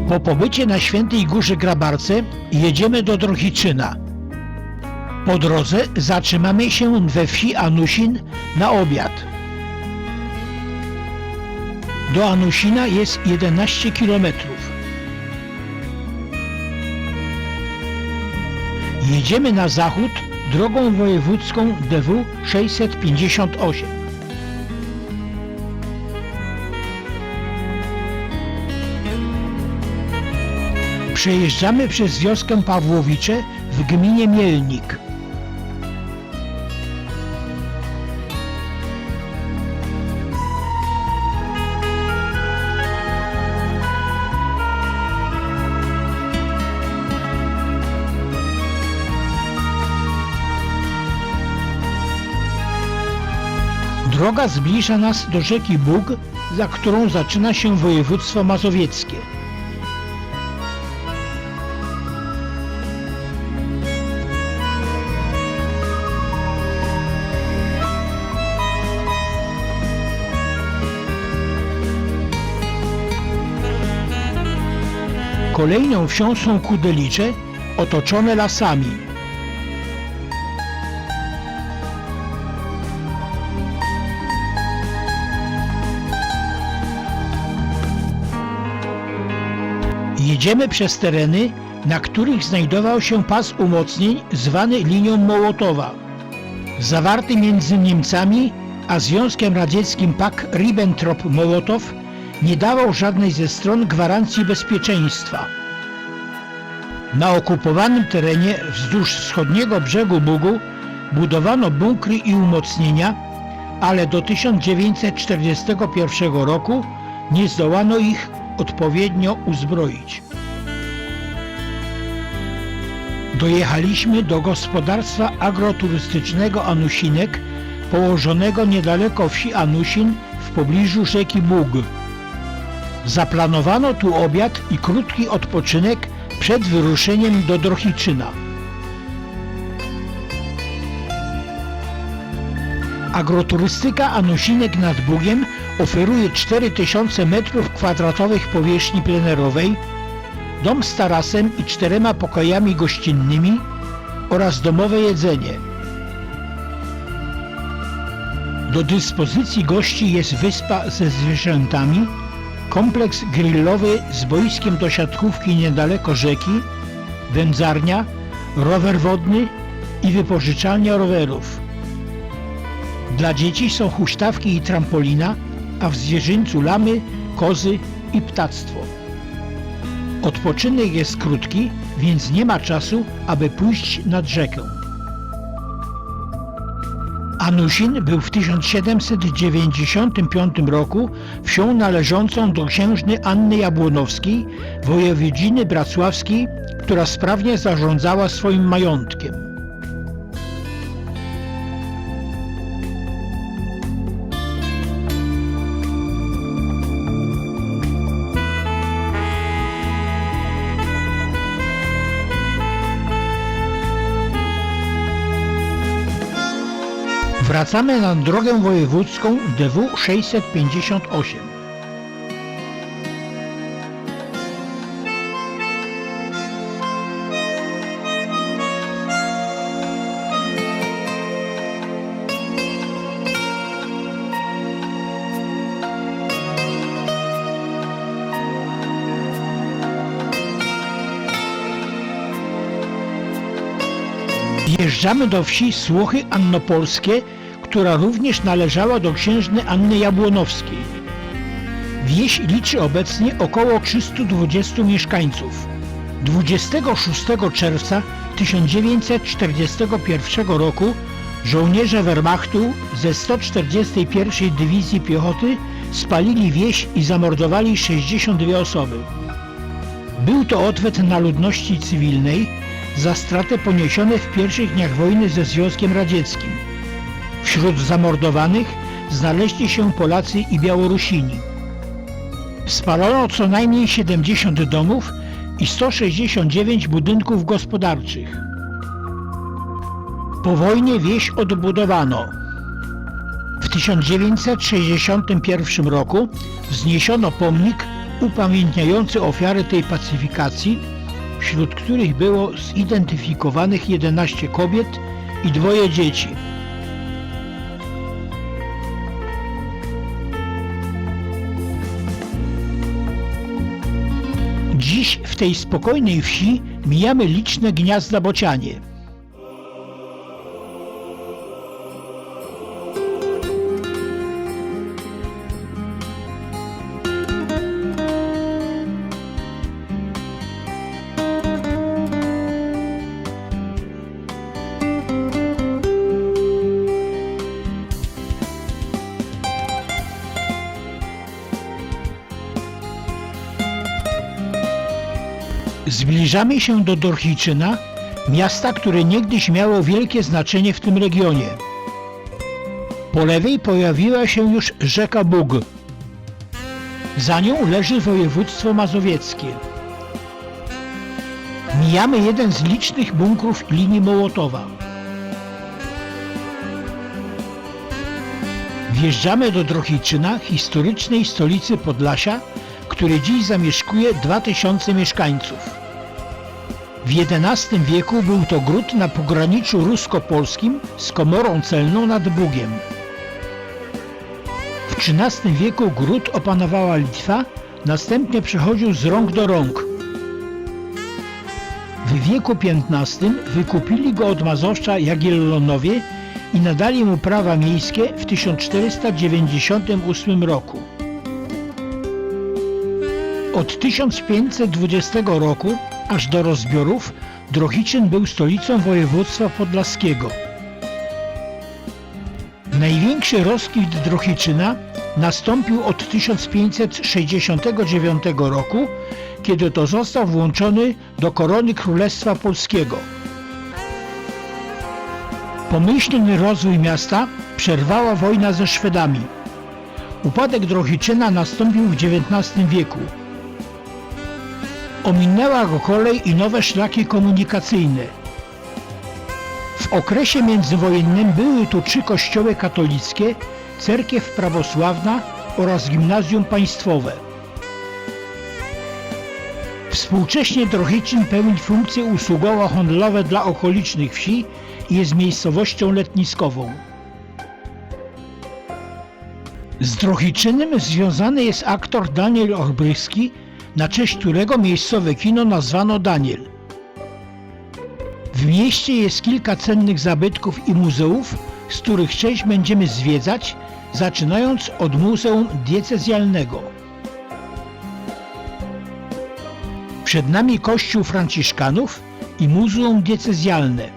Po pobycie na Świętej Górze Grabarce jedziemy do Drohiczyna. Po drodze zatrzymamy się we wsi Anusin na obiad. Do Anusina jest 11 km. Jedziemy na zachód drogą wojewódzką DW 658. Przejeżdżamy przez wioskę Pawłowicze w gminie Mielnik. Droga zbliża nas do rzeki Bug, za którą zaczyna się województwo mazowieckie. Kolejną wsią są Kudelicze, otoczone lasami. Jedziemy przez tereny, na których znajdował się pas umocnień zwany linią Mołotowa. Zawarty między Niemcami a Związkiem Radzieckim pakt Ribbentrop-Mołotow nie dawał żadnej ze stron gwarancji bezpieczeństwa. Na okupowanym terenie wzdłuż wschodniego brzegu Bugu budowano bunkry i umocnienia, ale do 1941 roku nie zdołano ich odpowiednio uzbroić. Dojechaliśmy do gospodarstwa agroturystycznego Anusinek, położonego niedaleko wsi Anusin w pobliżu rzeki Bug. Zaplanowano tu obiad i krótki odpoczynek przed wyruszeniem do Drohiczyna. Agroturystyka Anusinek nad Bugiem oferuje 4000 m2 powierzchni plenerowej, dom z tarasem i 4 pokojami gościnnymi oraz domowe jedzenie. Do dyspozycji gości jest wyspa ze zwierzętami, kompleks grillowy z boiskiem do siatkówki niedaleko rzeki, wędzarnia, rower wodny i wypożyczalnia rowerów. Dla dzieci są huśtawki i trampolina, a w zwierzyńcu lamy, kozy i ptactwo. Odpoczynek jest krótki, więc nie ma czasu, aby pójść nad rzekę. Anusin był w 1795 roku wsią należącą do księżny Anny Jabłonowskiej, wojewodziny bracławskiej, która sprawnie zarządzała swoim majątkiem. Wracamy na drogę wojewódzką DW 658. Wjeżdżamy do wsi Słochy Annopolskie, która również należała do księżny Anny Jabłonowskiej. Wieś liczy obecnie około 320 mieszkańców. 26 czerwca 1941 roku żołnierze Wehrmachtu ze 141 Dywizji Piechoty spalili wieś i zamordowali 62 osoby. Był to odwet na ludności cywilnej za straty poniesione w pierwszych dniach wojny ze Związkiem Radzieckim. Wśród zamordowanych znaleźli się Polacy i Białorusini. Spalono co najmniej 70 domów i 169 budynków gospodarczych. Po wojnie wieś odbudowano. W 1961 roku wzniesiono pomnik upamiętniający ofiary tej pacyfikacji, wśród których było zidentyfikowanych 11 kobiet i 2 dzieci. Dziś w tej spokojnej wsi mijamy liczne gniazda bocianie. Zbliżamy się do Drohiczyna, miasta, które niegdyś miało wielkie znaczenie w tym regionie. Po lewej pojawiła się już rzeka Bug. Za nią leży województwo mazowieckie. Mijamy jeden z licznych bunkrów linii Mołotowa. Wjeżdżamy do Drohiczyna, historycznej stolicy Podlasia, który dziś zamieszkuje 2000 mieszkańców. W XI wieku był to gród na pograniczu rusko-polskim z komorą celną nad Bugiem. W XIII wieku gród opanowała Litwa, następnie przechodził z rąk do rąk. W wieku XV wykupili go od Mazowsza Jagiellonowie i nadali mu prawa miejskie w 1498 roku. Od 1520 roku aż do rozbiorów Drohiczyn był stolicą województwa podlaskiego. Największy rozkwit Drohiczyna nastąpił od 1569 roku, kiedy to został włączony do korony Królestwa Polskiego. Pomyślny rozwój miasta przerwała wojna ze Szwedami. Upadek Drohiczyna nastąpił w XIX wieku. Ominęła go kolej i nowe szlaki komunikacyjne. W okresie międzywojennym były tu 3 kościoły katolickie, cerkiew prawosławna oraz gimnazjum państwowe. Współcześnie Drohiczyn pełni funkcje usługowo-handlowe dla okolicznych wsi i jest miejscowością letniskową. Z Drohiczynem związany jest aktor Daniel Olbrychski, na cześć którego miejscowe kino nazwano Daniel. W mieście jest kilka cennych zabytków i muzeów, z których część będziemy zwiedzać, zaczynając od Muzeum Diecezjalnego. Przed nami kościół franciszkanów i Muzeum Diecezjalne.